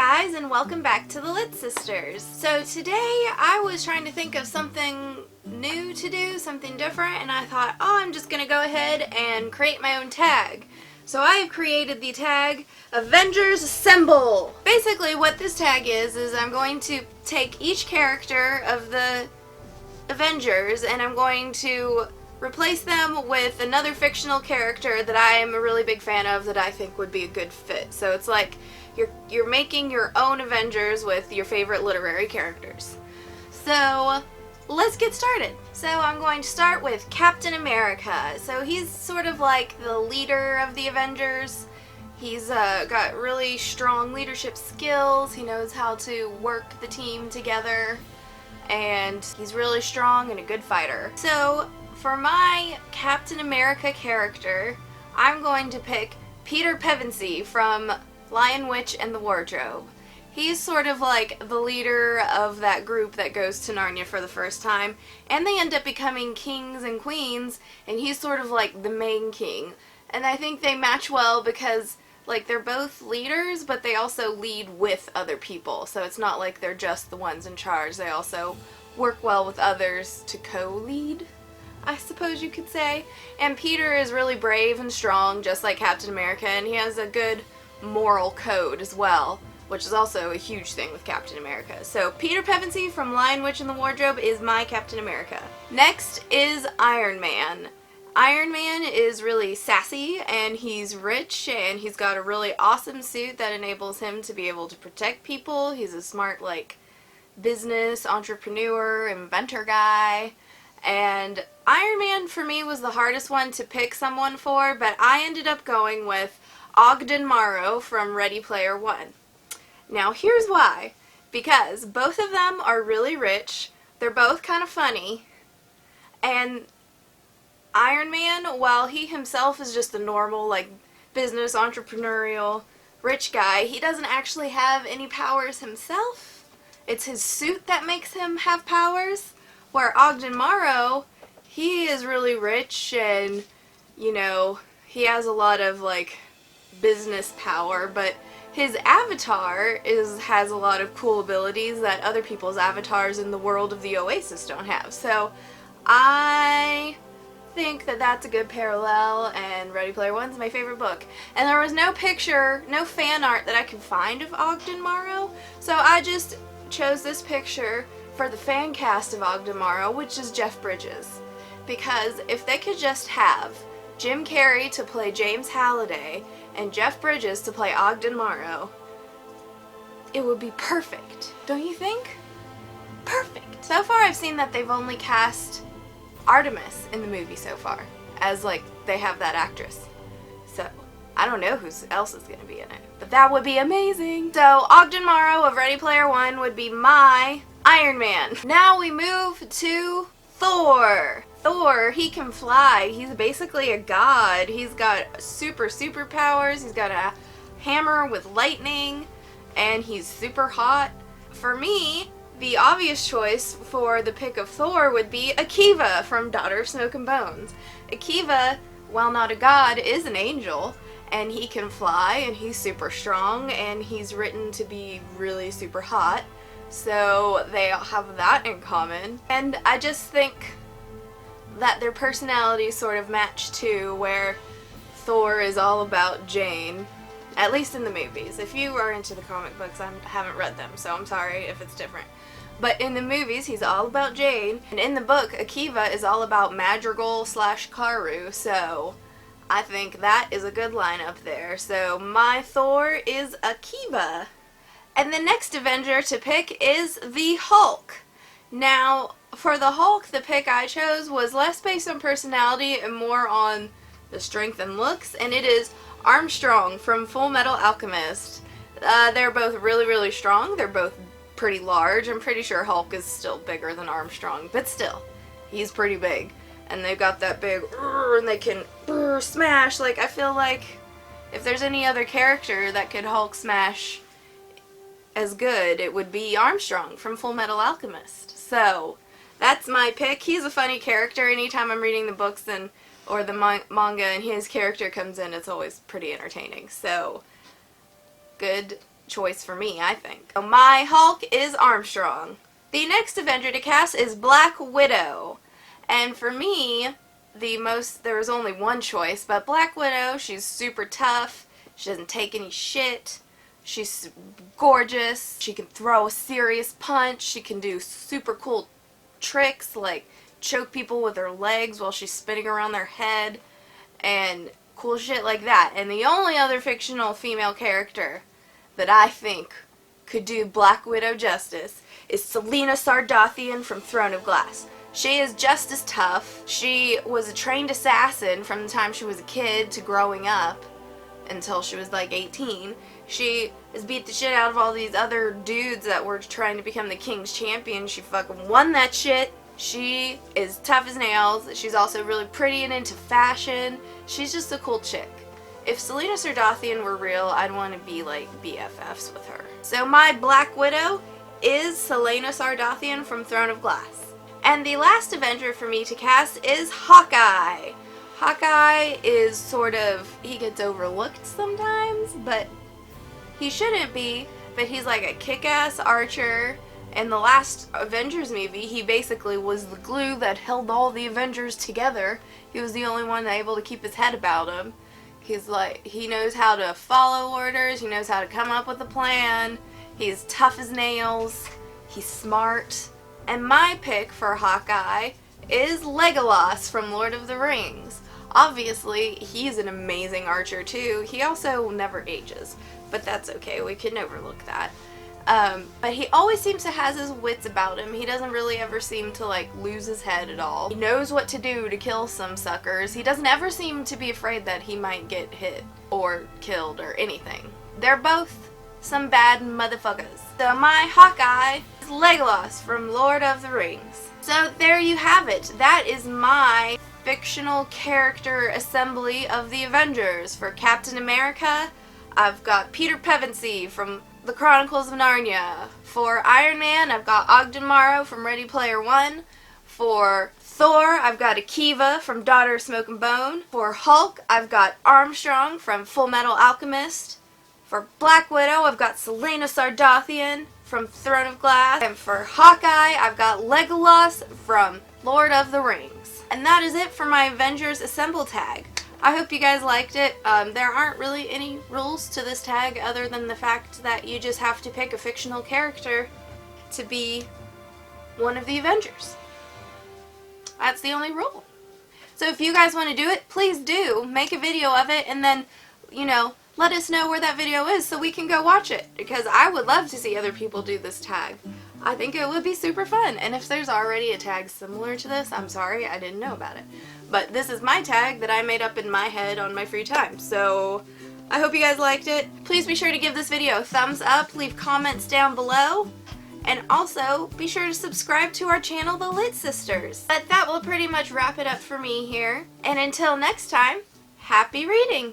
guys, and welcome back to the Lit Sisters. So today I was trying to think of something new to do, something different, and I thought, I'm just going to go ahead and create my own tag. So I have created the tag Avengers Assemble. Basically what this tag is I'm going to take each character of the Avengers and I'm going to replace them with another fictional character that I am a really big fan of that I think would be a good fit. So it's like you're making your own Avengers with your favorite literary characters. So let's get started. So I'm going to start with Captain America. So he's sort of like the leader of the Avengers. He's got really strong leadership skills. He knows how to work the team together. And he's really strong and a good fighter. So for my Captain America character, I'm going to pick Peter Pevensie from Lion, Witch, and the Wardrobe. He's sort of like the leader of that group that goes to Narnia for the first time, and they end up becoming kings and queens, and he's sort of like the main king. And I think they match well because like they're both leaders, but they also lead with other people. So it's not like they're just the ones in charge. They also work well with others to co-lead, I suppose you could say. And Peter is really brave and strong, just like Captain America, and he has a good moral code as well, which is also a huge thing with Captain America. So Peter Pevensie from Lion, Witch, and the Wardrobe is my Captain America. Next is Iron Man. Iron Man is really sassy and he's rich and he's got a really awesome suit that enables him to be able to protect people. He's a smart like business entrepreneur, inventor guy. And Iron Man for me was the hardest one to pick someone for, but I ended up going with Ogden Morrow from Ready Player One. Now here's why. Because both of them are really rich, they're both kind of funny, and Iron Man, while he himself is just a normal like business entrepreneurial rich guy, he doesn't actually have any powers himself. It's his suit that makes him have powers. Where Ogden Morrow, he is really rich and, you know, he has a lot of like business power, but his avatar has a lot of cool abilities that other people's avatars in the world of the Oasis don't have. So I think that that's a good parallel, and Ready Player One's my favorite book. And there was no picture, no fan art that I could find of Ogden Morrow, so I just chose this picture for the fan cast of Ogden Morrow, which is Jeff Bridges. Because if they could just have Jim Carrey to play James Halliday and Jeff Bridges to play Ogden Morrow, it would be perfect, don't you think? Perfect! So far I've seen that they've only cast Artemis in the movie so far, as like they have that actress. So I don't know who else is going to be in it, but that would be amazing. So Ogden Morrow of Ready Player One would be my Iron Man. Now we move to Thor. Thor, he can fly. He's basically a god. He's got super powers. He's got a hammer with lightning, and he's super hot. For me, the obvious choice for the pick of Thor would be Akiva from Daughter of Smoke and Bones. Akiva, while not a god, is an angel, and he can fly, and he's super strong, and he's written to be really super hot. So they have that in common. And I just think that their personalities sort of match too, where Thor is all about Jane, at least in the movies. If you are into the comic books, I haven't read them, so I'm sorry if it's different. But in the movies, he's all about Jane, and in the book, Akiva is all about Madrigal / Karu, so I think that is a good lineup there. So my Thor is Akiva. And the next Avenger to pick is the Hulk. Now, for the Hulk, the pick I chose was less based on personality and more on the strength and looks, and it is Armstrong from Full Metal Alchemist. They're both really strong. They're both pretty large. I'm pretty sure Hulk is still bigger than Armstrong, but still, he's pretty big. And they've got that big, and they can smash. Like, I feel like if there's any other character that could Hulk smash as good, it would be Armstrong from Full Metal Alchemist. So that's my pick. He's a funny character. Anytime I'm reading the books or the manga and his character comes in, it's always pretty entertaining. So good choice for me, I think. So my Hulk is Armstrong. The next Avenger to cast is Black Widow. And for me, there was only one choice, but Black Widow, she's super tough. She doesn't take any shit. She's gorgeous. She can throw a serious punch. She can do super cool tricks like choke people with her legs while she's spinning around their head and cool shit like that. And the only other fictional female character that I think could do Black Widow justice is Selena Sardathian from Throne of Glass. She is just as tough. She was a trained assassin from the time she was a kid to growing up until she was like 18. She has beat the shit out of all these other dudes that were trying to become the King's Champion. She fucking won that shit. She is tough as nails. She's also really pretty and into fashion. She's just a cool chick. If Selena Sardathian were real, I'd want to be like BFFs with her. So my Black Widow is Selena Sardathian from Throne of Glass. And the last Avenger for me to cast is Hawkeye. Hawkeye is sort of, he gets overlooked sometimes, but he shouldn't be. But he's like a kick-ass archer. In the last Avengers movie, he basically was the glue that held all the Avengers together. He was the only one able to keep his head about him. He's like, he knows how to follow orders, he knows how to come up with a plan, he's tough as nails, he's smart. And my pick for Hawkeye is Legolas from Lord of the Rings. Obviously, he's an amazing archer too. He also never ages, but that's okay, we can overlook that. But he always seems to have his wits about him. He doesn't really ever seem to like lose his head at all. He knows what to do to kill some suckers. He doesn't ever seem to be afraid that he might get hit or killed or anything. They're both some bad motherfuckers. So my Hawkeye is Legolas from Lord of the Rings. So there you have it. That is my fictional character assembly of the Avengers. For Captain America, I've got Peter Pevensey from The Chronicles of Narnia. For Iron Man, I've got Ogden Morrow from Ready Player One. For Thor, I've got Akiva from Daughter of Smoke and Bone. For Hulk, I've got Armstrong from Full Metal Alchemist. For Black Widow, I've got Selena Sardathian from Throne of Glass. And for Hawkeye, I've got Legolas from Lord of the Rings. And that is it for my Avengers Assemble tag. I hope you guys liked it. There aren't really any rules to this tag other than the fact that you just have to pick a fictional character to be one of the Avengers. That's the only rule. So if you guys want to do it, please do. Make a video of it and then, you know, let us know where that video is so we can go watch it. Because I would love to see other people do this tag. I think it would be super fun. And if there's already a tag similar to this, I'm sorry, I didn't know about it. But this is my tag that I made up in my head on my free time. So I hope you guys liked it. Please be sure to give this video a thumbs up, leave comments down below, and also be sure to subscribe to our channel, The Lit Sisters. But that will pretty much wrap it up for me here. And until next time, happy reading!